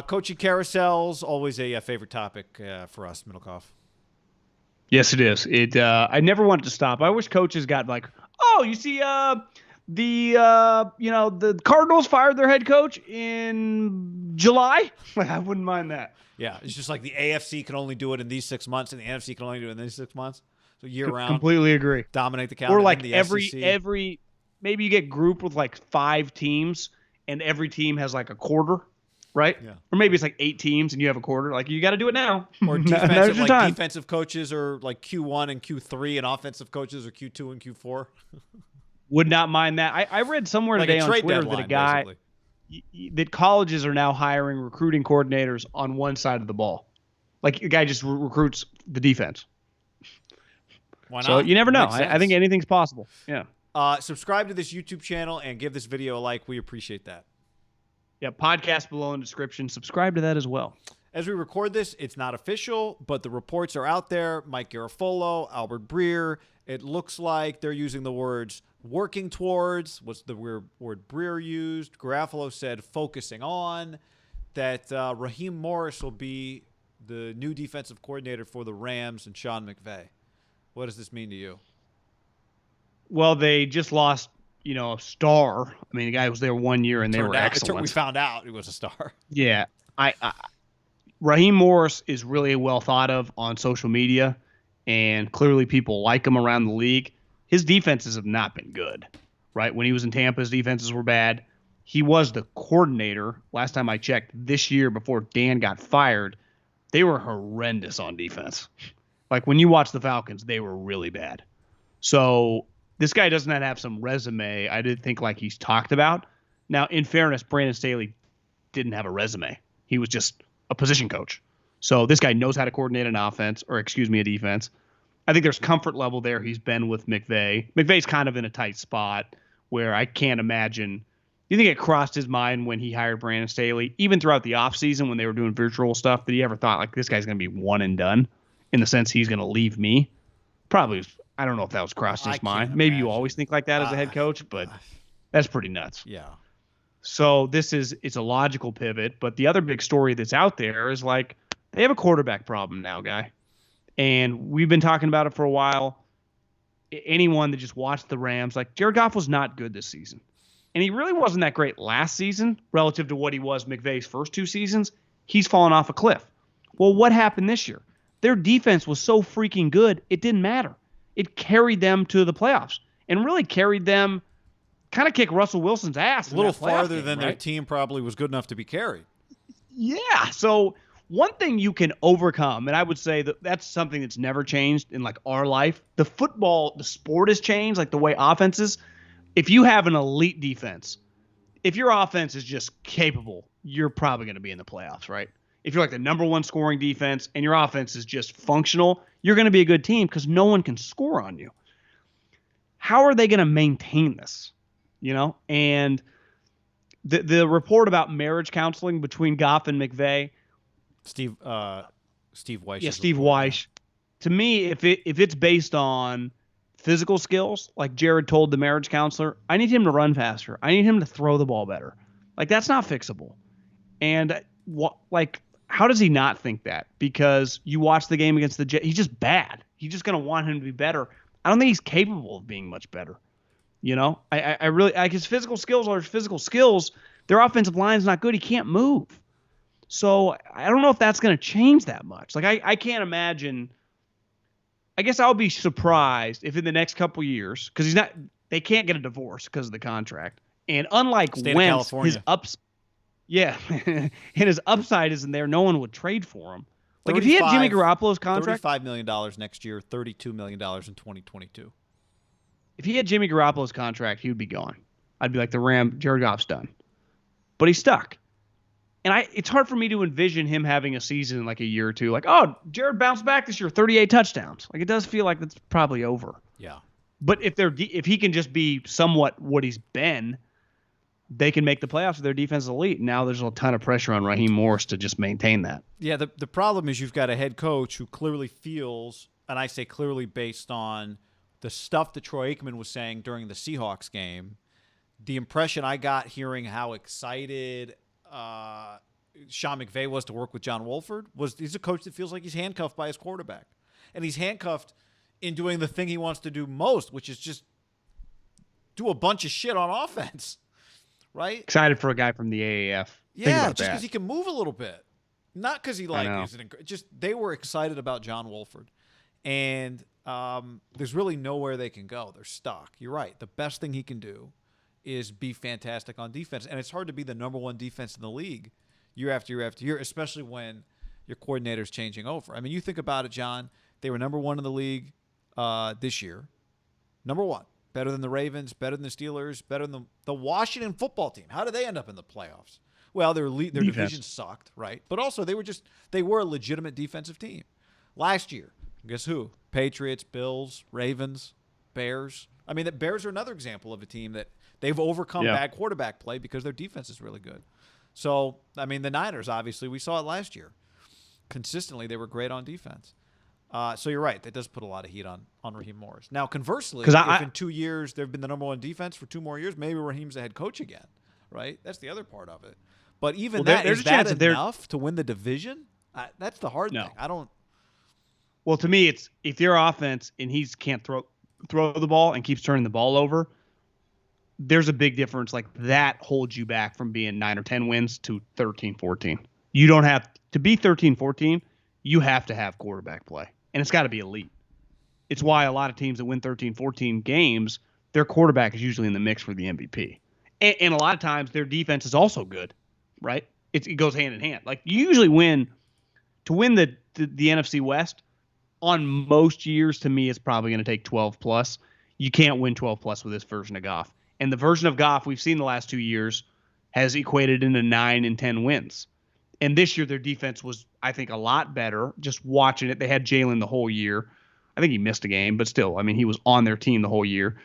Coaching carousels, always a favorite topic for us, Middlecoff. Yes, it is. I never want it to stop. I wish coaches got like, oh, you see, the Cardinals fired their head coach in July. I wouldn't mind that. Yeah, it's just like the AFC can only do it in these 6 months, and the NFC can only do it in these 6 months. So year round, Completely agree. dominate the calendar. Or like the every SEC. maybe you get grouped with like 5 teams, and every team has like a quarter, right? Yeah. Or maybe it's like 8 teams, and you have a quarter. Like you got to do it now. Or defensive coaches are like Q1 and Q3, and offensive coaches are Q2 and Q4. Would not mind that. I read somewhere like today on Twitter deadline, that a guy that colleges are now hiring recruiting coordinators on one side of the ball. Like a guy just recruits the defense. Why not? So you never know. I think anything's possible. Yeah. Subscribe to this YouTube channel and give this video a like. We appreciate that. Yeah, podcast below in the description. Subscribe to that as well. As we record this, it's not official, but the reports are out there. Mike Garafolo, Albert Breer. It looks like they're using the words working towards. What's the word Breer used? Garafolo said focusing on. That Raheem Morris will be the new defensive coordinator for the Rams and Sean McVay. What does this mean to you? Well, they just lost, a star. I mean, the guy was there 1 year and they were excellent. We found out he was a star. Yeah. Raheem Morris is really well thought of on social media, and clearly people like him around the league. His defenses have not been good, right? When he was in Tampa, his defenses were bad. He was the coordinator last time I checked this year before Dan got fired. They were horrendous on defense. Like when you watch the Falcons, they were really bad. So this guy does not have some resume I didn't think like he's talked about. Now, in fairness, Brandon Staley didn't have a resume. He was just a position coach. So this guy knows how to coordinate a defense. I think there's comfort level there. He's been with McVay. McVay's kind of in a tight spot where I can't imagine. Do you think it crossed his mind when he hired Brandon Staley, even throughout the offseason when they were doing virtual stuff, that he ever thought like this guy's going to be one and done in the sense he's going to leave me? Probably. I don't know if that was crossed his mind. Maybe you always think like that as a head coach, but that's pretty nuts. Yeah. So it's a logical pivot. But the other big story that's out there is like they have a quarterback problem now, guy. And we've been talking about it for a while. Anyone that just watched the Rams, like Jared Goff was not good this season. And he really wasn't that great last season relative to what he was McVay's first 2 seasons. He's fallen off a cliff. Well, what happened this year? Their defense was so freaking good, it didn't matter. It carried them to the playoffs and really carried them, kind of kicked Russell Wilson's ass. A little farther than their team probably was good enough to be carried. Yeah. So one thing you can overcome, and I would say that that's something that's never changed in like our life. The sport has changed, like the way offenses. If you have an elite defense, if your offense is just capable, you're probably going to be in the playoffs, right? If you're like the number 1 scoring defense and your offense is just functional, you're going to be a good team because no one can score on you. How are they going to maintain this? And the report about marriage counseling between Goff and McVay, Steve Weish. Yeah, Steve Weish. To me, if it's based on physical skills, like Jared told the marriage counselor, I need him to run faster. I need him to throw the ball better. Like that's not fixable. And how does he not think that? Because you watch the game against the Jets, he's just bad. He's just going to want him to be better. I don't think he's capable of being much better. I really like his physical skills are his physical skills. Their offensive line's not good. He can't move. So I don't know if that's going to change that much. Like I can't imagine. I guess I'll be surprised if in the next couple years, because they can't get a divorce because of the contract. And unlike Wentz, his and his upside isn't there. No one would trade for him. Like if he had Jimmy Garoppolo's contract, $35 million next year, $32 million in 2022. If he had Jimmy Garoppolo's contract, he would be gone. I'd be like Jared Goff's done. But he's stuck. And it's hard for me to envision him having a season in like a year or two. Like, oh, Jared bounced back this year, 38 touchdowns. Like it does feel like that's probably over. Yeah. But if he can just be somewhat what he's been, they can make the playoffs with their defense elite. Now there's a ton of pressure on Raheem Morris to just maintain that. Yeah, the problem is you've got a head coach who clearly feels, and I say clearly based on the stuff that Troy Aikman was saying during the Seahawks game, the impression I got hearing how excited Sean McVay was to work with John Wolford. He's a coach that feels like he's handcuffed by his quarterback. And he's handcuffed in doing the thing he wants to do most, which is just do a bunch of shit on offense. Right? Excited for a guy from the AAF. Yeah, just because he can move a little bit. Not because he just they were excited about John Wolford. And there's really nowhere they can go. They're stuck. You're right. The best thing he can do is be fantastic on defense. And it's hard to be the number one defense in the league year after year after year, especially when your coordinator's changing over. I mean, you think about it, John. They were number one in the league this year. Number one. Better than the Ravens, better than the Steelers, better than the Washington football team. How did they end up in the playoffs? Well, their division sucked, right? But also they were a legitimate defensive team. Last year, guess who? Patriots, Bills, Ravens, Bears. I mean, the Bears are another example of a team that they've overcome bad quarterback play because their defense is really good. So, I mean, the Niners, obviously, we saw it last year. Consistently, they were great on defense. So you're right. That does put a lot of heat on Raheem Morris. Now, conversely, if in 2 years they've been the number one defense for 2 more years, maybe Raheem's the head coach again, right? That's the other part of it. But even is that enough to win the division? That's the hard thing. I don't. Well, to me, it's if your offense and he can't throw the ball and keeps turning the ball over, there's a big difference. Like that holds you back from being 9 or 10 wins to 13-14. You don't have to be 13-14. You have to have quarterback play. And it's got to be elite. It's why a lot of teams that win 13-14 games, their quarterback is usually in the mix for the MVP. And a lot of times their defense is also good, right? It goes hand in hand. Like you usually win the NFC West on most years. To me, it's probably going to take 12 plus. You can't win 12 plus with this version of Goff. And the version of Goff we've seen the last 2 years has equated into 9 and 10 wins. And this year their defense was, I think, a lot better. Just watching it, they had Jalen the whole year. I think he missed a game, but still, I mean, he was on their team the whole year.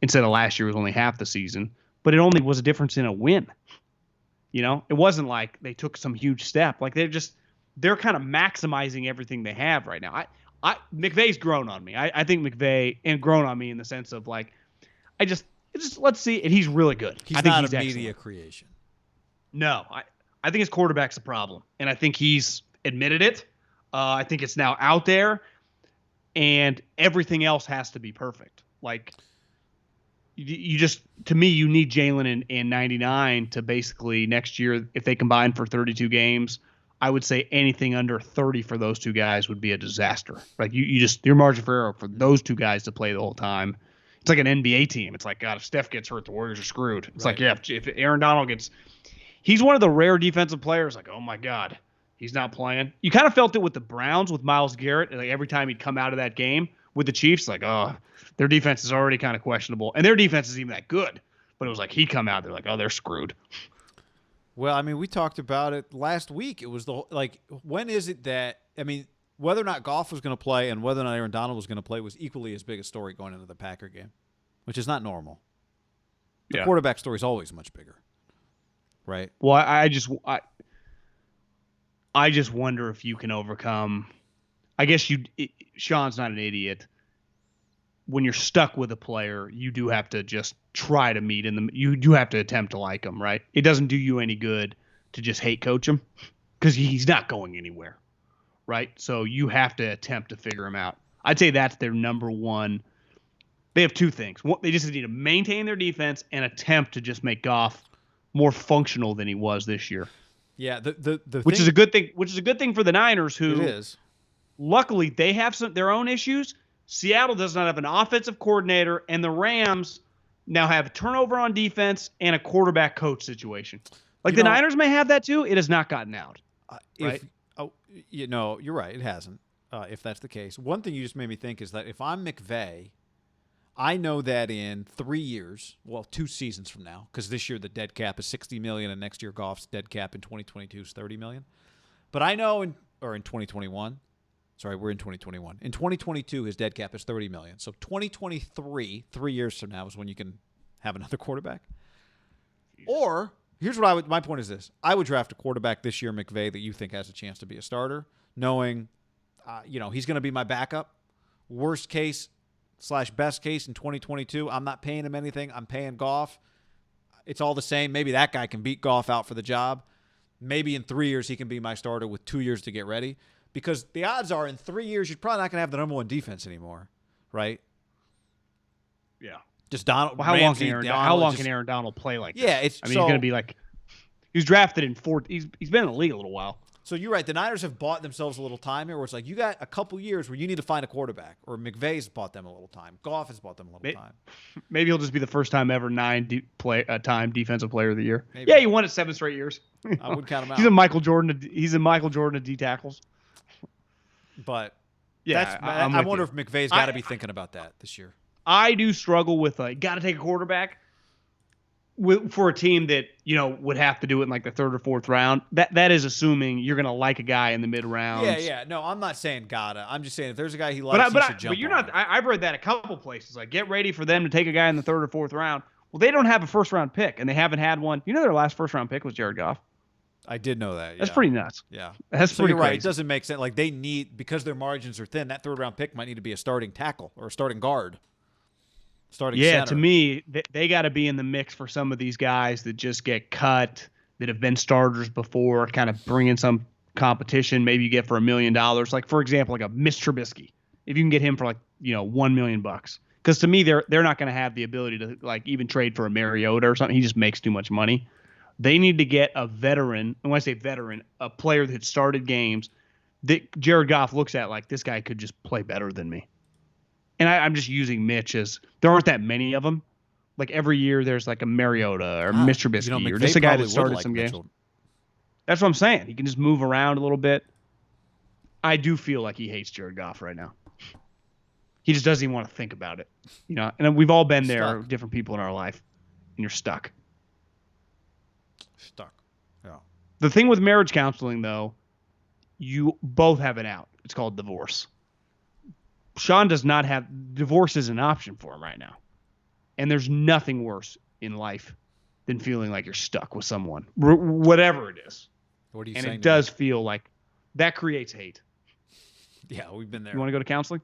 Instead of last year, it was only half the season. But it only was a difference in a win. You know, it wasn't like they took some huge step. Like they're kind of maximizing everything they have right now. McVay's grown on me. I think McVay and grown on me in the sense of like, it's just let's see. And he's really good. I think he's a media creation. No, I think his quarterback's a problem, and I think he's admitted it. I think it's now out there, and everything else has to be perfect. Like, you just, to me, you need Jalen and 99 to basically next year, if they combine for 32 games, I would say anything under 30 for those two guys would be a disaster. Like, your margin for error for those two guys to play the whole time. It's like an NBA team. It's like, God, if Steph gets hurt, the Warriors are screwed. It's like, yeah, if Aaron Donald gets – he's one of the rare defensive players, like, oh, my God, he's not playing. You kind of felt it with the Browns with Myles Garrett. Like every time he'd come out of that game with the Chiefs, like, oh, their defense is already kind of questionable. And their defense isn't even that good. But it was like he'd come out, they're like, oh, they're screwed. Well, I mean, we talked about it last week. It was when is it that – I mean, whether or not Goff was going to play and whether or not Aaron Donald was going to play was equally as big a story going into the Packer game, which is not normal. The quarterback story is always much bigger. Right. Well, I just wonder if you can overcome. I guess Sean's not an idiot. When you're stuck with a player, you do have to just try to meet in them. You do have to attempt to like him, right? It doesn't do you any good to just hate coach him because he's not going anywhere, right? So you have to attempt to figure him out. I'd say that's their number one. They have two things. One, they just need to maintain their defense and attempt to just make Goff more functional than he was this year. Yeah, which is a good thing. Which is a good thing for the Niners, who it is. Luckily they have their own issues. Seattle does not have an offensive coordinator, and the Rams now have a turnover on defense and a quarterback coach situation. Like the Niners may have that too. It has not gotten out. Right? You're right. It hasn't. If that's the case, one thing you just made me think is that if I'm McVay, I know that in 3 years, well, 2 seasons from now, because this year the dead cap is $60 million, and next year Goff's dead cap in 2022 is $30 million. But I know in 2021, sorry, we're in 2021. In 2022, his dead cap is $30 million. So 2023, 3 years from now, is when you can have another quarterback. Or here's what my point is this: I would draft a quarterback this year, McVay, that you think has a chance to be a starter, knowing, he's going to be my backup. Worst case. / best case in 2022, I'm not paying him anything. I'm paying Goff. It's all the same. Maybe that guy can beat Goff out for the job. maybe in 3 years he can be my starter with 2 years to get ready. Because the odds are in 3 years you're probably not going to have the number one defense anymore, right? Yeah. Just Donald. Well, Ramsey, how long can Aaron Donald play like yeah, this? He's going to be like he was drafted in fourth. He's been in the league a little while. So you're right. The Niners have bought themselves a little time here where it's like you got a couple years where you need to find a quarterback, or McVay's bought them a little time. Goff has bought them a little time. Maybe he'll just be the first time ever time defensive player of the year. Maybe. Yeah, he won it 7 straight years. I would count him out. He's a Michael Jordan of D tackles. But yeah, I wonder if McVay's got to be thinking about that this year. I do struggle with got to take a quarterback for a team that would have to do it in like the 3rd or 4th round. That is assuming you're gonna like a guy in the mid rounds. Yeah. No, I'm not saying gotta. I'm just saying if there's a guy he likes, he should jump. But you're not. I've read that a couple places. Like, get ready for them to take a guy in the 3rd or 4th round. Well, they don't have a 1st round pick, and they haven't had one. Their last 1st round pick was Jared Goff. I did know that. Yeah. That's pretty nuts. Yeah, that's so pretty you're right. crazy. It doesn't make sense. Like they need because their margins are thin. That 3rd round pick might need to be a starting tackle or a starting guard. Starting center. To me, they got to be in the mix for some of these guys that just get cut, that have been starters before, kind of bring in some competition. Maybe you get for $1 million. Like, for example, like a Mitch Trubisky. If you can get him for like, $1 million. Because to me, they're not going to have the ability to like even trade for a Mariota or something. He just makes too much money. They need to get a veteran. And when I say veteran, a player that started games that Jared Goff looks at like, this guy could just play better than me. And I'm just using Mitch as there aren't that many of them. Like every year there's like a Mariota or Mitch Trubisky or just a guy that started some games. That's what I'm saying. He can just move around a little bit. I do feel like he hates Jared Goff right now. He just doesn't even want to think about it. And we've all been there, different people in our life, and you're stuck. Yeah. The thing with marriage counseling, though, you both have an out. It's called divorce. Sean does not have divorce is an option for him right now. And there's nothing worse in life than feeling like you're stuck with someone, whatever it is. What are you saying? And it does feel like that creates hate. Yeah, we've been there. You want to go to counseling?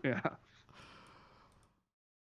Yeah.